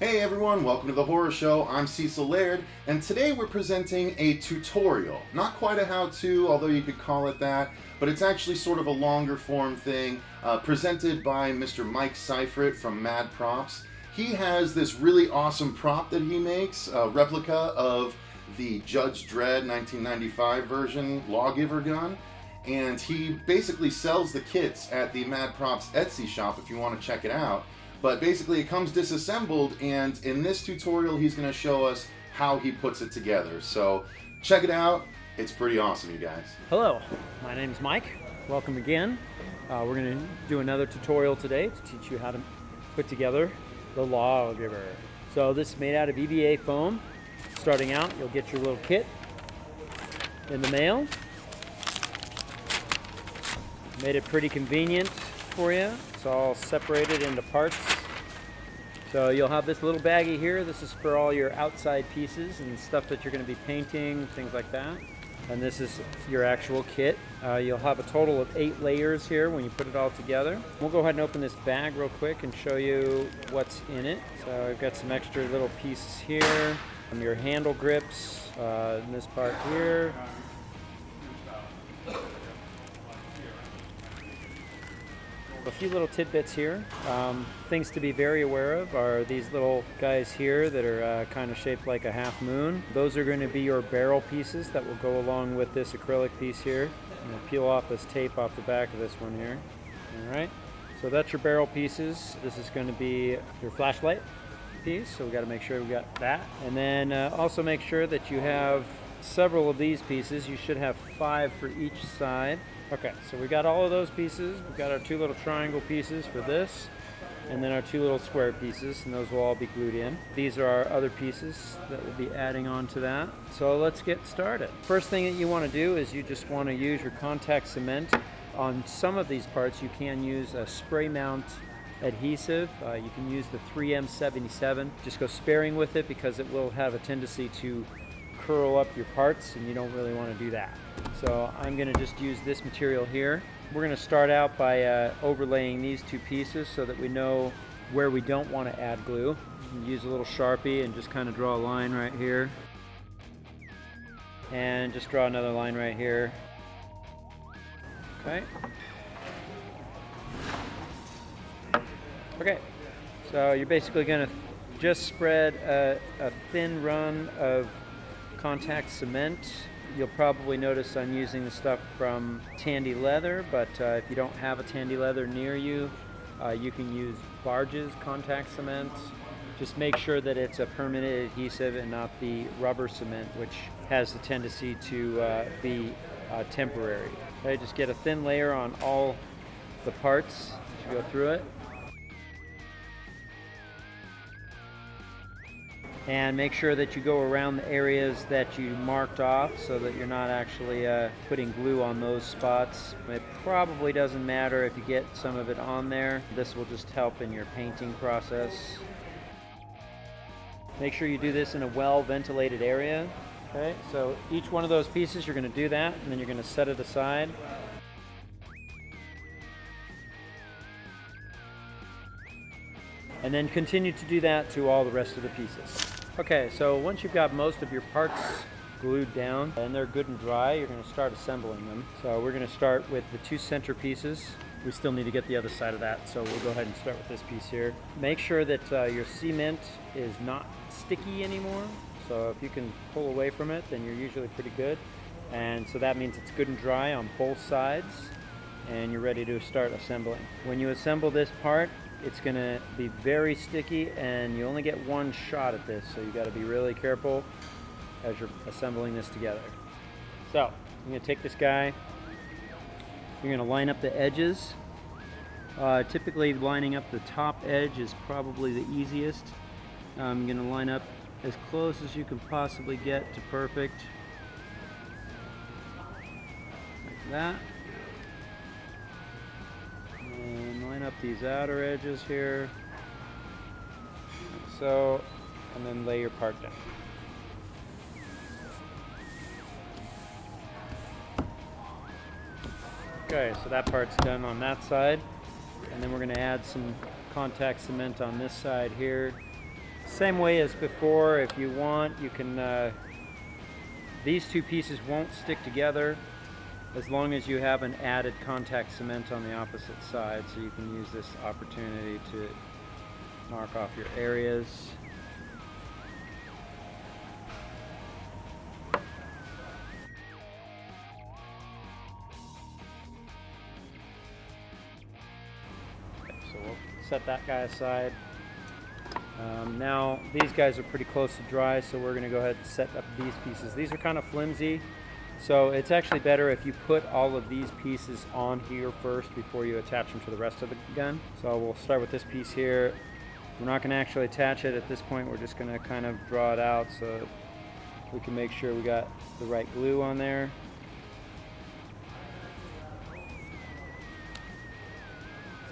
Hey everyone, welcome to the Horror Show. I'm Cecil Laird, and today we're presenting a tutorial. Not quite a how-to, although you could call it that, but it's actually sort of a longer form thing, presented by Mr. Mike Syfritt from Mad Props. He has this really awesome prop that he makes, a replica of the Judge Dredd 1995 version Lawgiver gun, and he basically sells the kits at the Mad Props Etsy shop if you want to check it out. But basically it comes disassembled, and in this tutorial he's going to show us how he puts it together. So check it out. It's pretty awesome, you guys. Hello, my name is Mike. Welcome again. We're going to do another tutorial today to teach you how to put together the Lawgiver. So this is made out of EVA foam. Starting out, you'll get your little kit in the mail. Made it pretty convenient for you. It's all separated into parts. So you'll have this little baggie here. This is for all your outside pieces and stuff that you're going to be painting, things like that. And this is your actual kit. You'll have a total of 8 layers here when you put it all together. We'll go ahead and open this bag real quick and show you what's in it. So I've got some extra little pieces here. Your handle grips in this part here. A few little tidbits here. Things to be very aware of are these little guys here that are kind of shaped like a half moon. Those are going to be your barrel pieces that will go along with this acrylic piece here. I'm going to peel off this tape off the back of this one here. Alright, so that's your barrel pieces. This is going to be your flashlight piece, so we got to make sure we got that. And then also make sure that you have several of these pieces. You should have 5 for each side. Okay, so we got all of those pieces. We've got our 2 little triangle pieces for this, and then our 2 little square pieces, and those will all be glued in. These are our other pieces that we'll be adding on to that. So let's get started. First thing that you want to do is you just want to use your contact cement. On some of these parts you can use a spray mount adhesive. You can use the 3M77. Just go sparing with it because it will have a tendency to curl up your parts, and you don't really want to do that. So I'm going to just use this material here. We're going to start out by overlaying these 2 pieces so that we know where we don't want to add glue. Use a little Sharpie and just kind of draw a line right here. And just draw another line right here. Okay. Okay, so you're basically going to just spread a thin run of contact cement. You'll probably notice I'm using the stuff from Tandy Leather, but if you don't have a Tandy Leather near you, you can use Barge's contact cement. Just make sure that it's a permanent adhesive and not the rubber cement, which has the tendency to be temporary. Okay, just get a thin layer on all the parts as you go through it. And make sure that you go around the areas that you marked off so that you're not actually putting glue on those spots. It probably doesn't matter if you get some of it on there. This will just help in your painting process. Make sure you do this in a well-ventilated area. Okay, so each one of those pieces you're going to do that, and then you're going to set it aside. And then continue to do that to all the rest of the pieces. Okay, so once you've got most of your parts glued down and they're good and dry, you're going to start assembling them. So we're going to start with the 2 center pieces. We still need to get the other side of that, so we'll go ahead and start with this piece here. Make sure that your cement is not sticky anymore. So if you can pull away from it, then you're usually pretty good. And so that means it's good and dry on both sides, and you're ready to start assembling. When you assemble this part, it's going to be very sticky, and you only get 1 shot at this, so you got to be really careful as you're assembling this together. So I'm going to take this guy. You're going to line up the edges. Typically lining up the top edge is probably the easiest. I'm going to line up as close as you can possibly get to perfect. Like that. And line up these outer edges here, like so, and then lay your part down. Okay, so that part's done on that side, and then we're going to add some contact cement on this side here. Same way as before, if you want, you can, these two pieces won't stick together as long as you have an added contact cement on the opposite side, so you can use this opportunity to mark off your areas. Okay, so we'll set that guy aside. Now these guys are pretty close to dry, so we're going to go ahead and set up these pieces. These are kind of flimsy, so it's actually better if you put all of these pieces on here first before you attach them to the rest of the gun. So we'll start with this piece here. We're not going to actually attach it at this point. We're just going to kind of draw it out so we can make sure we got the right glue on there.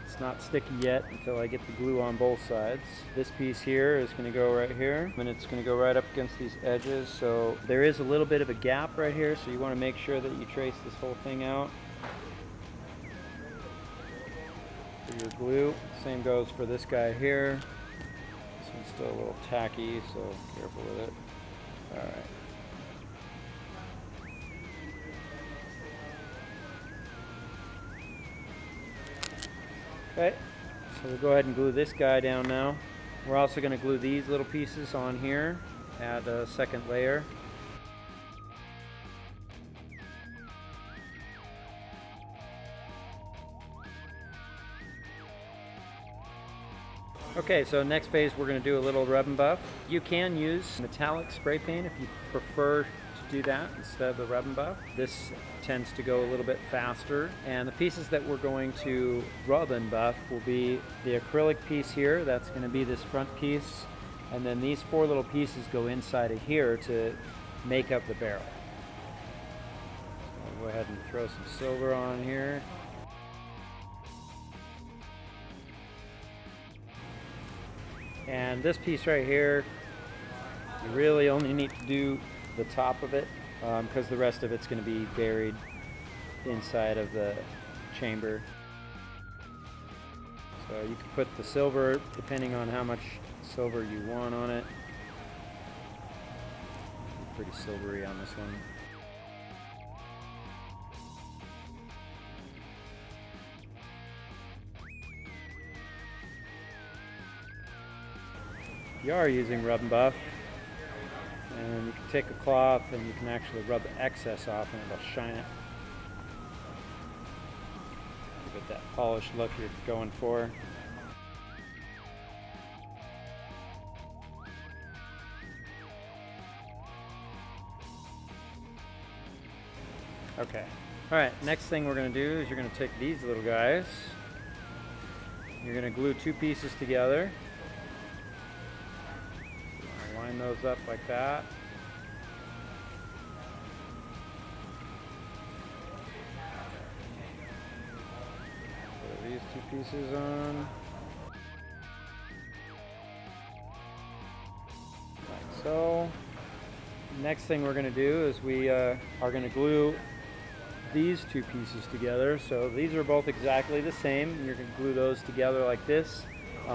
It's not sticky yet until I get the glue on both sides. This piece here is going to go right here, and it's going to go right up against these edges. So there is a little bit of a gap right here, so you want to make sure that you trace this whole thing out for your glue. Same goes for this guy here. This one's still a little tacky, so careful with it. All right. Okay, so we'll go ahead and glue this guy down now. We're also going to glue these little pieces on here, add a second layer. Okay, so next phase we're going to do a little rub and buff. You can use metallic spray paint if you prefer to do that instead of the rub and buff. This tends to go a little bit faster, and the pieces that we're going to rub and buff will be the acrylic piece here. That's going to be this front piece, and then these four little pieces go inside of here to make up the barrel. So I'll go ahead and throw some silver on here. And this piece right here, you really only need to do the top of it because the rest of it's going to be buried inside of the chamber. So you can put the silver depending on how much silver you want on it. Pretty silvery on this one. If you are using rub and buff, and you can take a cloth and you can actually rub the excess off and it'll shine it. Give it that polished look you're going for. Okay. Alright, next thing we're going to do is you're going to take these little guys. You're going to glue two pieces together. Line those up like that. Put these two pieces on. Like so. Next thing we're going to do is we are going to glue these two pieces together. So these are both exactly the same. You're going to glue those together like this.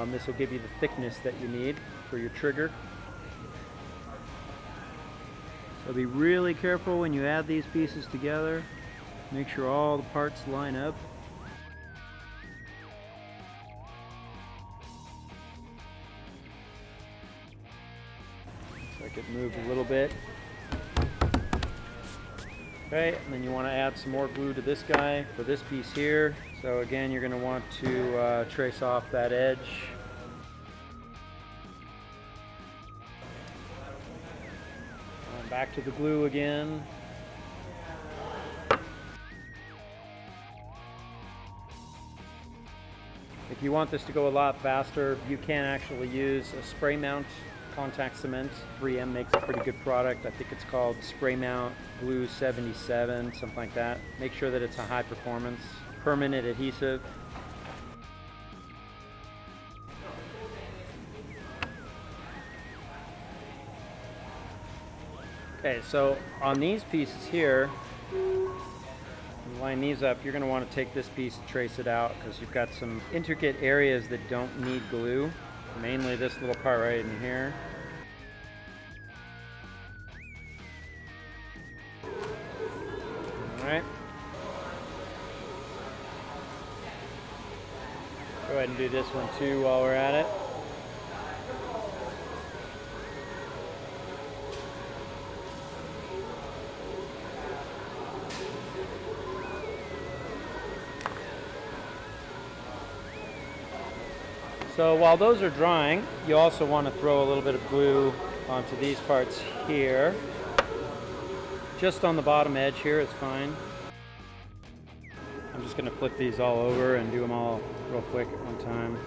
This will give you the thickness that you need for your trigger. So be really careful when you add these pieces together. Make sure all the parts line up. Looks like it moved a little bit. Okay, and then you want to add some more glue to this guy for this piece here. So again, you're going to want to trace off that edge. Back to the glue again. If you want this to go a lot faster, you can actually use a spray mount contact cement. 3M makes a pretty good product. I think it's called Spray Mount Glue 77, something like that. Make sure that it's a high performance, permanent adhesive. Okay, so on these pieces here, you line these up, you're going to want to take this piece and trace it out because you've got some intricate areas that don't need glue. mainly this little part right in here. Alright. Go ahead and do this one too while we're at it. So while those are drying, you also want to throw a little bit of glue onto these parts here. Just on the bottom edge here is fine. I'm just going to flip these all over and do them all real quick at one time.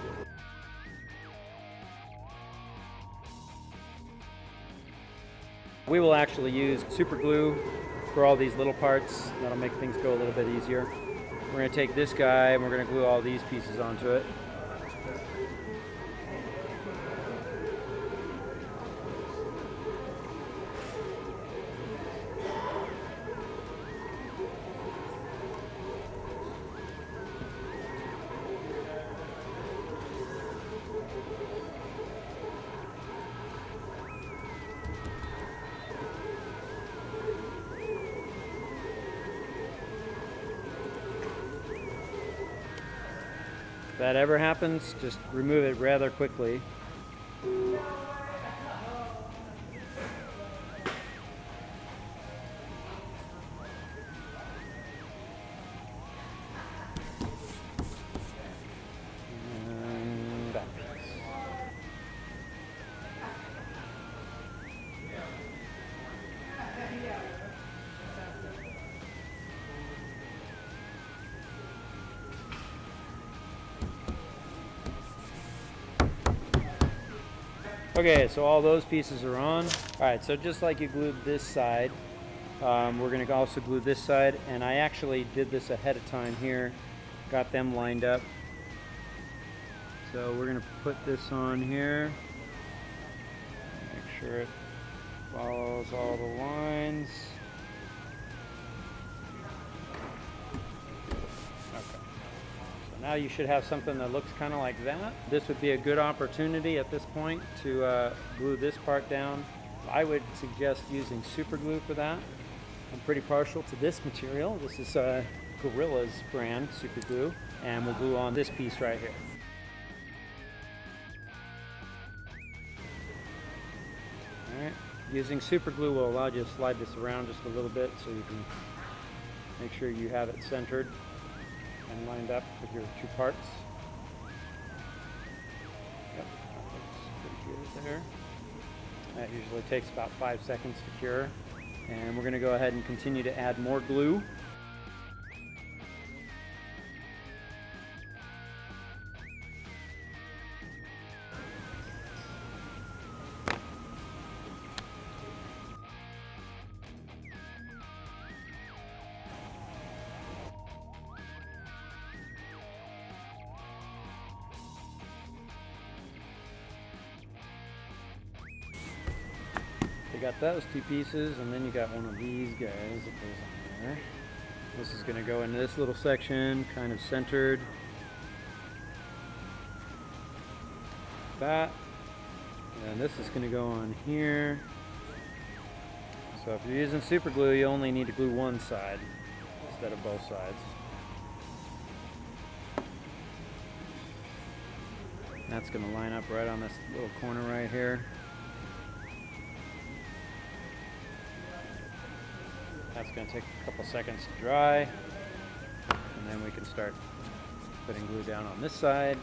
We will actually use super glue for all these little parts. That'll make things go a little bit easier. We're going to take this guy and we're going to glue all these pieces onto it. If that ever happens, just remove it rather quickly. And that piece. Okay, so all those pieces are on. Alright, so just like you glued this side, we're going to also glue this side, and I actually did this ahead of time here, got them lined up. So we're going to put this on here, make sure it follows all the lines. Okay. Now you should have something that looks kind of like that. This would be a good opportunity at this point to glue this part down. I would suggest using super glue for that. I'm pretty partial to this material. This is Gorilla's brand super glue, and we'll glue on this piece right here. Alright, using super glue will allow you to slide this around just a little bit so you can make sure you have it centered and lined up with your two parts. Yep, that looks pretty good there. That usually takes about 5 seconds to cure. And we're going to go ahead and continue to add more glue. You got those two pieces, and then you got one of these guys that goes on there. This is going to go into this little section, kind of centered. That. And this is going to go on here. So if you're using super glue, you only need to glue one side instead of both sides. That's going to line up right on this little corner right here. That's going to take a couple seconds to dry, and then we can start putting glue down on this side.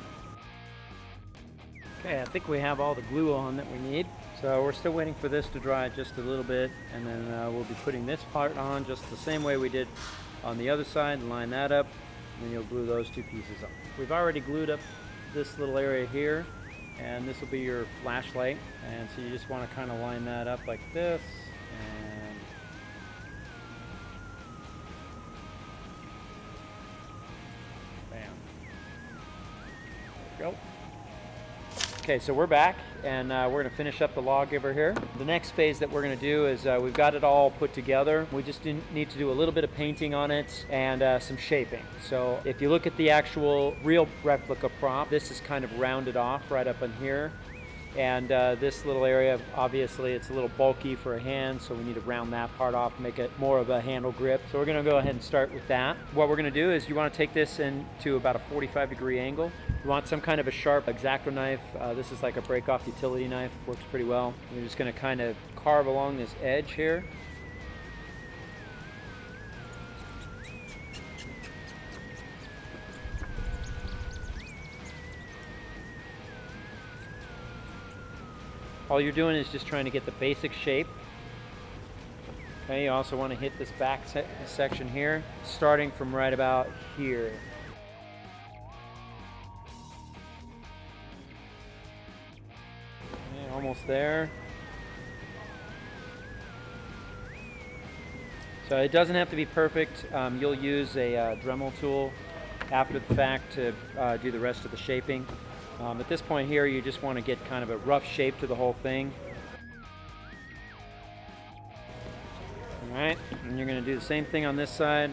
Okay, I think we have all the glue on that we need. So we're still waiting for this to dry just a little bit, and then we'll be putting this part on just the same way we did on the other side, and line that up, and then you'll glue those two pieces up. We've already glued up this little area here, and this will be your flashlight, and so you just want to kind of line that up like this, and bam. There we go. Okay, so we're back, and we're going to finish up the Lawgiver here. The next phase that we're going to do is we've got it all put together. We just need to do a little bit of painting on it and some shaping. So if you look at the actual real replica prop, this is kind of rounded off right up in here. And this little area, obviously, it's a little bulky for a hand, so we need to round that part off, make it more of a handle grip. So we're going to go ahead and start with that. What we're going to do is you want to take this into about a 45-degree angle. You want some kind of a sharp X-Acto knife. This is like a break-off utility knife, works pretty well. We're just going to kind of carve along this edge here. All you're doing is just trying to get the basic shape. Okay, you also want to hit this back section here, starting from right about here. Okay, almost there. So it doesn't have to be perfect. You'll use a Dremel tool after the fact to do the rest of the shaping. At this point here, you just want to get kind of a rough shape to the whole thing. All right, and you're going to do the same thing on this side.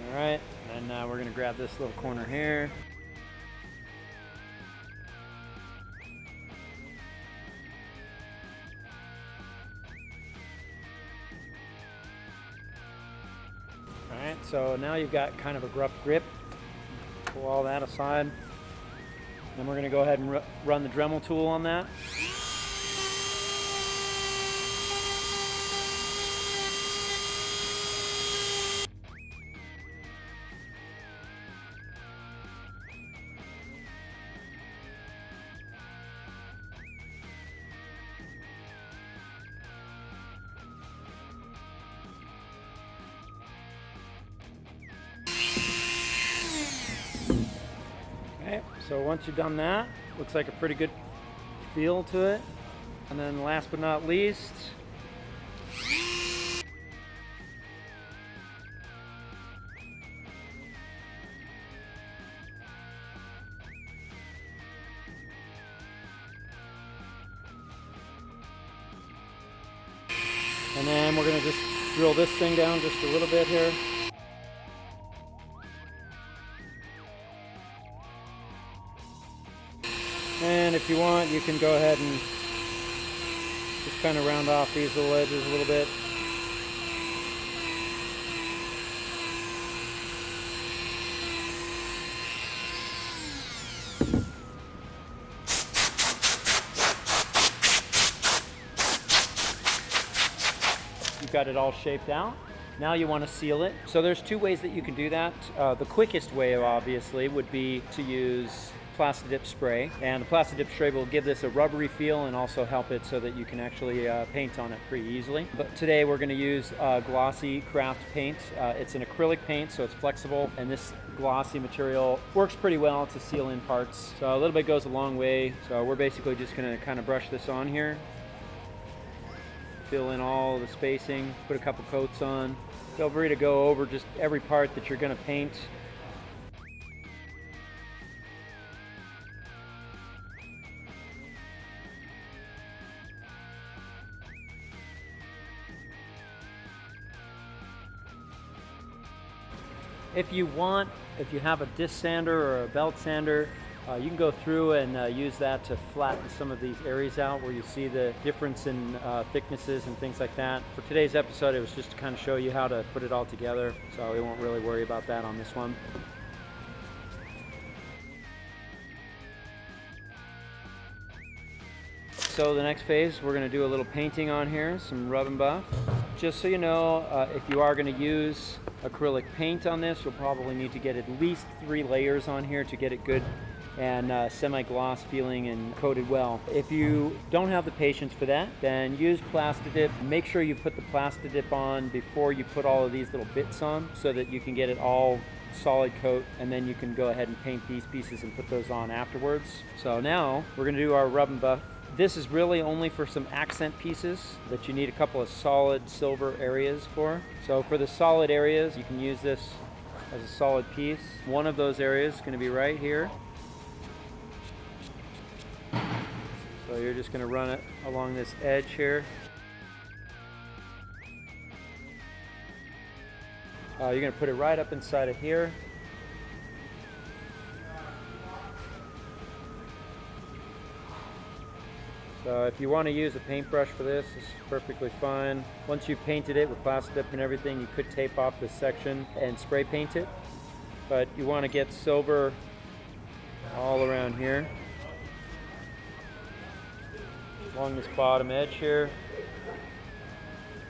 All right, and now we're going to grab this little corner here. All right, so now you've got kind of a rough grip. Pull all that aside. Then we're going to go ahead and run the Dremel tool on that. Okay, so once you've done that, looks like a pretty good feel to it. And then last but not least, and then we're going to just drill this thing down just a little bit here. And if you want, you can go ahead and just kind of round off these little edges a little bit. You've got it all shaped out. Now you want to seal it. So there's two ways that you can do that. The quickest way, obviously, would be to use Plastidip spray, and the Plastidip spray will give this a rubbery feel and also help it so that you can actually paint on it pretty easily. But today we're going to use glossy craft paint. It's an acrylic paint, so it's flexible, and this glossy material works pretty well to seal in parts. So a little bit goes a long way. So we're basically just going to kind of brush this on here, fill in all the spacing, put a couple coats on. Feel free to go over just every part that you're going to paint. If you want, if you have a disc sander or a belt sander, you can go through and use that to flatten some of these areas out where you see the difference in thicknesses and things like that. For today's episode, it was just to kind of show you how to put it all together, so we won't really worry about that on this one. So the next phase, we're going to do a little painting on here, some rub and buff. Just so you know, if you are going to use acrylic paint on this, you'll probably need to get at least 3 layers on here to get it good and semi-gloss feeling and coated well. If you don't have the patience for that, then use Plastidip. Make sure you put the Plastidip on before you put all of these little bits on so that you can get it all solid coat, and then you can go ahead and paint these pieces and put those on afterwards. So now we're going to do our rub and buff. This is really only for some accent pieces that you need a couple of solid silver areas for. So for the solid areas, you can use this as a solid piece. One of those areas is going to be right here. So you're just going to run it along this edge here. You're going to put it right up inside of here. So if you want to use a paintbrush for this, this is perfectly fine. Once you've painted it with plastic dip and everything, you could tape off this section and spray paint it. But you want to get silver all around here, along this bottom edge here.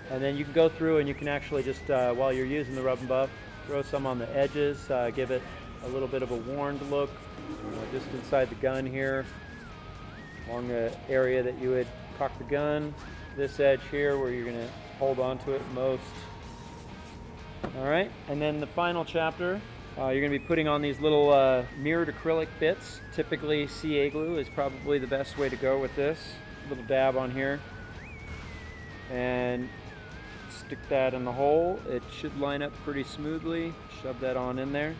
And then you can go through and you can actually just, while you're using the rub and buff, throw some on the edges, give it a little bit of a warmed look, just inside the gun here, along the area that you would cock the gun. This edge here where you're going to hold on to it most. All right, and then the final chapter, you're going to be putting on these little mirrored acrylic bits. Typically CA glue is probably the best way to go with this. Little dab on here. And stick that in the hole. It should line up pretty smoothly. Shove that on in there.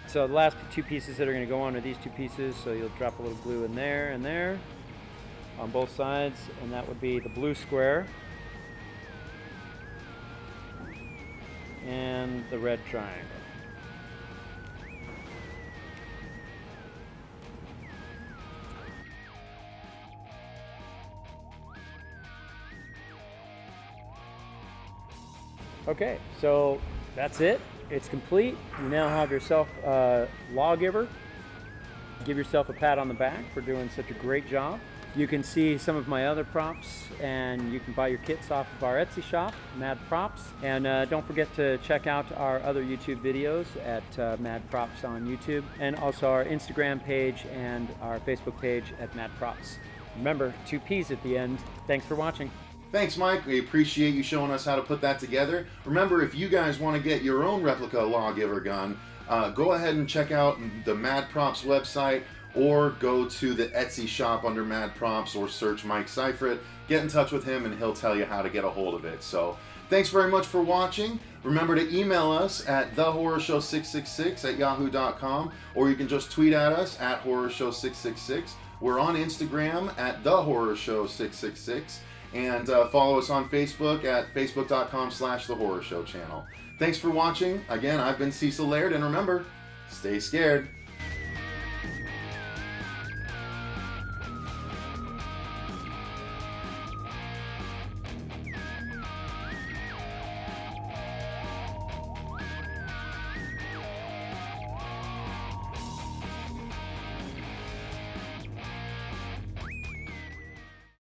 So the last two pieces that are going to go on are these two pieces. So you'll drop a little glue in there and there on both sides, and that would be the blue square and the red triangle. Okay, so that's it. It's complete. You now have yourself a Lawgiver. Give yourself a pat on the back for doing such a great job. You can see some of my other props, and you can buy your kits off of our Etsy shop, Mad Props. And don't forget to check out our other YouTube videos at Mad Props on YouTube, and also our Instagram page and our Facebook page at Mad Props. Remember, 2 P's at the end. Thanks for watching. Thanks, Mike. We appreciate you showing us how to put that together. Remember, if you guys want to get your own replica Lawgiver gun, go ahead and check out the Mad Props website, or go to the Etsy shop under Mad Props, or search Mike Syfritt. Get in touch with him and he'll tell you how to get a hold of it. So thanks very much for watching. Remember to email us at thehorrorshow666@yahoo.com, or you can just tweet at us at horrorshow666. We're on Instagram at thehorrorshow666. And follow us on Facebook at facebook.com/thehorrorshow channel. Thanks for watching. Again, I've been Cecil Laird, and remember, stay scared.